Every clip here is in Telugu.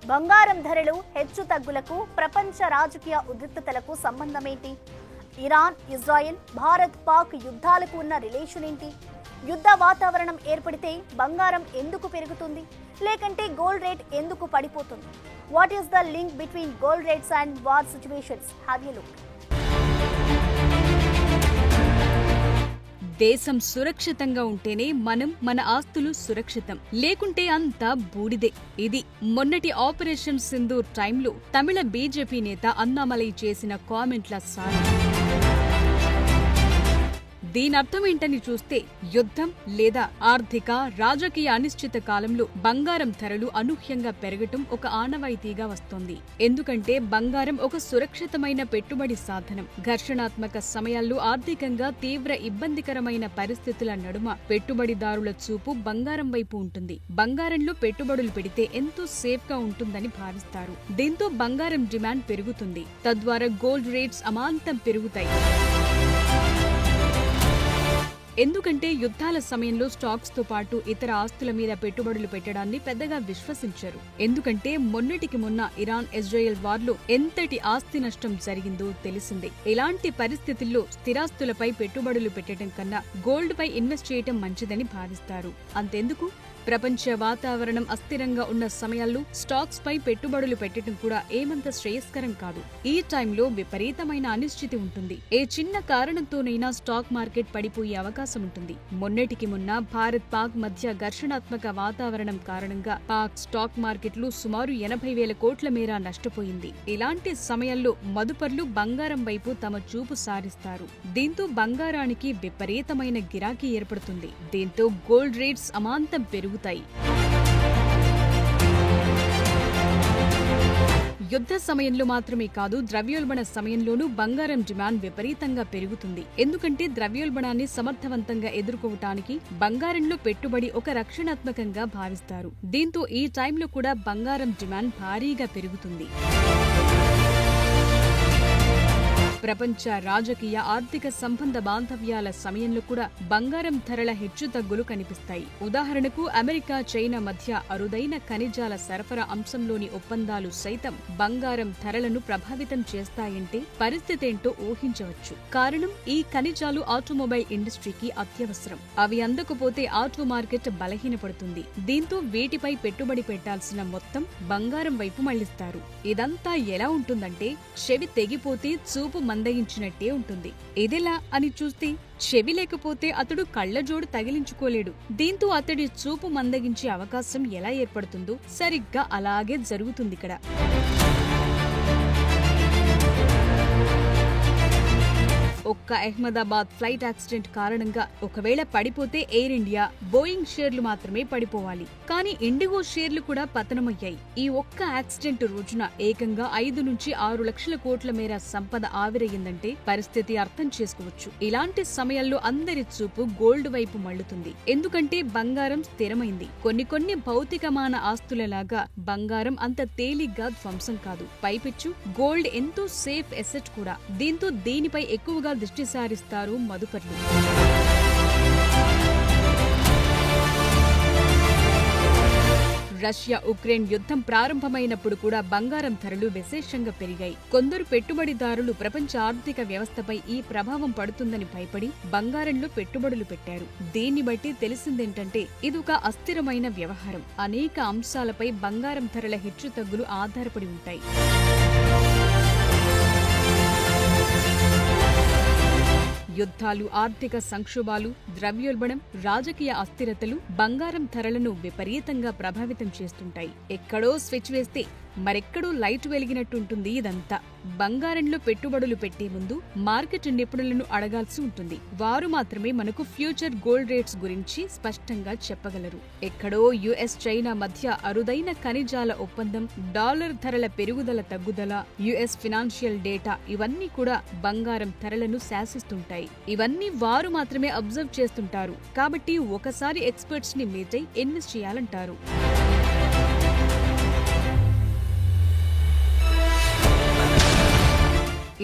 బంగారం ధరలు హెచ్చుతగ్గులకు ప్రపంచ రాజకీయ ఉద్రిక్తతలకు సంబంధమేంటి? ఇరాన్, ఇజ్రాయెల్, భారత్, పాక్ యుద్ధాలకు ఉన్న రిలేషన్ ఏంటి? యుద్ధ వాతావరణం ఏర్పడితే బంగారం ఎందుకు పెరుగుతుంది? లేకంటే గోల్డ్ రేట్ ఎందుకు పడిపోతుంది? What is the link between gold rates and war situations? Have a look. దేశం సురక్షితంగా ఉంటేనే మన ఆస్తులు సురక్షితం, లేకుంటే అంతా బూడిదే. ఇది మొన్నటి ఆపరేషన్ సింధూర్ టైంలో తమిళ బీజేపీ నేత అన్నామలై చేసిన కామెంట్ల సారం. దీనర్థమేంటని చూస్తే యుద్ధం లేదా ఆర్థిక రాజకీయ అనిశ్చిత కాలంలో బంగారం ధరలు అనూహ్యంగా పెరగటం ఒక ఆనవాయితీగా వస్తోంది. ఎందుకంటే బంగారం ఒక సురక్షితమైన పెట్టుబడి సాధనం. ఘర్షణాత్మక సమయాల్లో ఆర్థికంగా తీవ్ర ఇబ్బందికరమైన పరిస్థితుల నడుమ పెట్టుబడిదారుల చూపు బంగారం వైపు ఉంటుంది. బంగారంలో పెట్టుబడులు పెడితే ఎంతో సేఫ్ గా ఉంటుందని భావిస్తారు. దీంతో బంగారం డిమాండ్ పెరుగుతుంది. తద్వారా గోల్డ్ రేట్స్ అమాంతం పెరుగుతాయి. ఎందుకంటే యుద్ధాల సమయంలో స్టాక్స్ తో పాటు ఇతర ఆస్తుల మీద పెట్టుబడులు పెట్టడాన్ని పెద్దగా విశ్వసించరు. ఎందుకంటే మొన్నటికి మొన్న ఇరాన్, ఇజ్రాయెల్ వార్లో ఎంతటి ఆస్తి నష్టం జరిగిందో తెలిసిందే. ఇలాంటి పరిస్థితుల్లో స్థిరాస్తులపై పెట్టుబడులు పెట్టడం కన్నా గోల్డ్ పై ఇన్వెస్ట్ చేయటం మంచిదని భావిస్తారు. అంతెందుకు, ప్రపంచ వాతావరణం అస్థిరంగా ఉన్న సమయాల్లో స్టాక్స్ పై పెట్టుబడులు పెట్టడం కూడా ఏమంత శ్రేయస్కరం కాదు. ఈ టైంలో విపరీతమైన అనిశ్చితి ఉంటుంది. ఏ చిన్న కారణంతోనైనా స్టాక్ మార్కెట్ పడిపోయే అవకాశం ఉంటుంది. మొన్నటికి మొన్న భారత్, పాక్ మధ్య ఘర్షణాత్మక వాతావరణం కారణంగా పాక్ స్టాక్ మార్కెట్లు సుమారు 80,000 కోట్ల మేర నష్టపోయింది. ఇలాంటి సమయంలో మదుపర్లు బంగారం వైపు తమ చూపు సారిస్తారు. దీంతో బంగారానికి విపరీతమైన గిరాకీ ఏర్పడుతుంది. దీంతో గోల్డ్ రేట్స్ అమాంతం పెరుగుతాయి. యుద్ధ సమయంలో మాత్రమే కాదు, ద్రవ్యోల్బణ సమయంలోనూ బంగారం డిమాండ్ విపరీతంగా పెరుగుతుంది. ఎందుకంటే ద్రవ్యోల్బణాన్ని సమర్థవంతంగా ఎదుర్కోవటానికి బంగారంలో పెట్టుబడి ఒక రక్షణాత్మకంగా భావిస్తారు. దీంతో ఈ టైంలో కూడా బంగారం డిమాండ్ భారీగా పెరుగుతుంది. ప్రపంచ రాజకీయ ఆర్థిక సంబంధ బాంధవ్యాల సమయంలో కూడా బంగారం ధరల హెచ్చుతగ్గులు కనిపిస్తాయి. ఉదాహరణకు అమెరికా, చైనా మధ్య అరుదైన ఖనిజాల సరఫరా అంశంలోని ఒప్పందాలు సైతం బంగారం ధరలను ప్రభావితం చేస్తాయంటే పరిస్థితేంటో ఊహించవచ్చు. కారణం, ఈ ఖనిజాలు ఆటోమొబైల్ ఇండస్ట్రీకి అత్యవసరం. అవి అందకపోతే ఆటో మార్కెట్ బలహీనపడుతుంది. దీంతో వీటిపై పెట్టుబడి పెట్టాల్సిన మొత్తం బంగారం వైపు మళ్లిస్తారు. ఇదంతా ఎలా ఉంటుందంటే, చెవి తెగిపోతే చూపు మందగించినట్టే ఉంటుంది. ఇదెలా అని చూస్తే, చెవి లేకపోతే అతడు కళ్లజోడు తగిలించుకోలేడు. దీంతో అతడి చూపు మందగించే అవకాశం ఎలా ఏర్పడుతుందో సరిగ్గా అలాగే జరుగుతుందిక్కడ. ఒక్క అహ్మదాబాద్ ఫ్లైట్ యాక్సిడెంట్ కారణంగా ఒకవేళ పడిపోతే ఎయిర్ ఇండియా, బోయింగ్ షేర్లు మాత్రమే పడిపోవాలి. కానీ ఇండిగో షేర్లు కూడా పతనమయ్యాయి. ఈ ఒక్క యాక్సిడెంట్ రోజున ఏకంగా 5 నుంచి 6 లక్షల కోట్ల మేర సంపద ఆవిరయ్యిందంటే పరిస్థితి అర్థం చేసుకోవచ్చు. ఇలాంటి సమయాల్లో అందరి చూపు గోల్డ్ వైపు మళ్లుతుంది. ఎందుకంటే బంగారం స్థిరమైంది. కొన్ని భౌతికమాన ఆస్తులలాగా బంగారం అంత తేలిగ్గా ధ్వంసం కాదు. పైపెచ్చు గోల్డ్ ఎంతో సేఫ్ ఎసెట్ కూడా. దీంతో దీనిపై ఎక్కువగా దృష్టి సారిస్తారు మదుపర్లు. రష్యా, ఉక్రెయిన్ యుద్ధం ప్రారంభమైనప్పుడు కూడా బంగారం ధరలు విశేషంగా పెరిగాయి. కొందరు పెట్టుబడిదారులు ప్రపంచ ఆర్థిక వ్యవస్థపై ఈ ప్రభావం పడుతుందని భయపడి బంగారంలో పెట్టుబడులు పెట్టారు. దీన్ని బట్టి తెలిసిందేంటంటే, ఇదొక అస్థిరమైన వ్యవహారం. అనేక అంశాలపై బంగారం ధరల హెచ్చుతగ్గులు ఆధారపడి ఉంటాయి. యుద్ధాలు, ఆర్థిక సంక్షోభాలు, ద్రవ్యోల్బణం, రాజకీయ అస్థిరతలు బంగారం ధరలను విపరీతంగా ప్రభావితం చేస్తుంటాయి. ఎక్కడో స్విచ్ వేస్తే మరెక్కడో లైట్ వెలిగినట్టుంటుంది ఇదంతా. బంగారంలో పెట్టుబడులు పెట్టే ముందు మార్కెట్ నిపుణులను అడగాల్సి ఉంటుంది. వారు మాత్రమే మనకు ఫ్యూచర్ గోల్డ్ రేట్స్ గురించి స్పష్టంగా చెప్పగలరు. ఎక్కడో యుఎస్, చైనా మధ్య అరుదైన ఖనిజాల ఒప్పందం, డాలర్ ధరల పెరుగుదల తగ్గుదల, యుఎస్ ఫినాన్షియల్ డేటా, ఇవన్నీ కూడా బంగారం ధరలను శాసిస్తుంటాయి. ఇవన్నీ వారు మాత్రమే అబ్జర్వ్ చేస్తుంటారు. కాబట్టి ఒకసారి ఎక్స్పర్ట్స్ ని మీట్ అయి ఇన్వెస్ట్ చేయాలంటారు.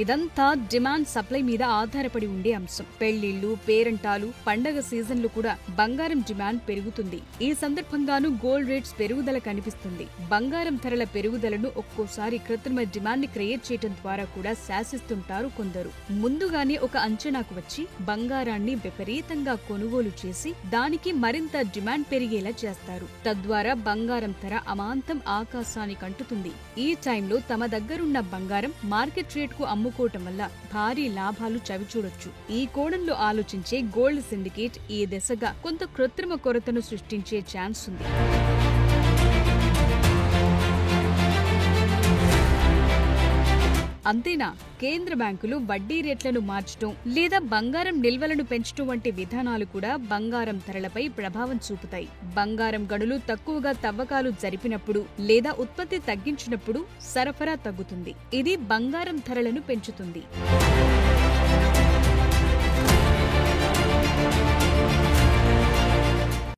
ఇదంతా డిమాండ్ సప్లై మీద ఆధారపడి ఉండే అంశం. పెళ్లిళ్లు, పేరంటాలు, పండగ సీజన్లు కూడా బంగారం డిమాండ్ పెరుగుతుంది. ఈ సందర్భంగానూ గోల్డ్ రేట్స్ పెరుగుదల కనిపిస్తుంది. బంగారం ధరల పెరుగుదలను ఒక్కోసారి కృత్రిమ డిమాండ్ ని క్రియేట్ చేయడం ద్వారా కూడా శాసిస్తుంటారు కొందరు. ముందుగానే ఒక అంచనాకు వచ్చి బంగారాన్ని విపరీతంగా కొనుగోలు చేసి దానికి మరింత డిమాండ్ పెరిగేలా చేస్తారు. తద్వారా బంగారం ధర అమాంతం ఆకాశానికి అంటుతుంది. ఈ టైంలో తమ దగ్గరున్న బంగారం మార్కెట్ రేట్ కు అమ్ముకోవటం వల్ల భారీ లాభాలు చవిచూడొచ్చు. ఈ కోణంలో ఆలోచించే గోల్డ్ సిండికేట్ ఈ దిశగా కొంత కృత్రిమ కొరతను సృష్టించే ఛాన్స్ ఉంది. అంతేనా, కేంద్ర బ్యాంకులు వడ్డీ రేట్లను మార్చడం లేదా బంగారం నిల్వలను పెంచడం వంటి విధానాలు కూడా బంగారం ధరలపై ప్రభావం చూపుతాయి. బంగారం గనులు తక్కువగా తవ్వకాలు జరిపినప్పుడు లేదా ఉత్పత్తి తగ్గించినప్పుడు సరఫరా తగ్గుతుంది. ఇది బంగారం ధరలను పెంచుతుంది.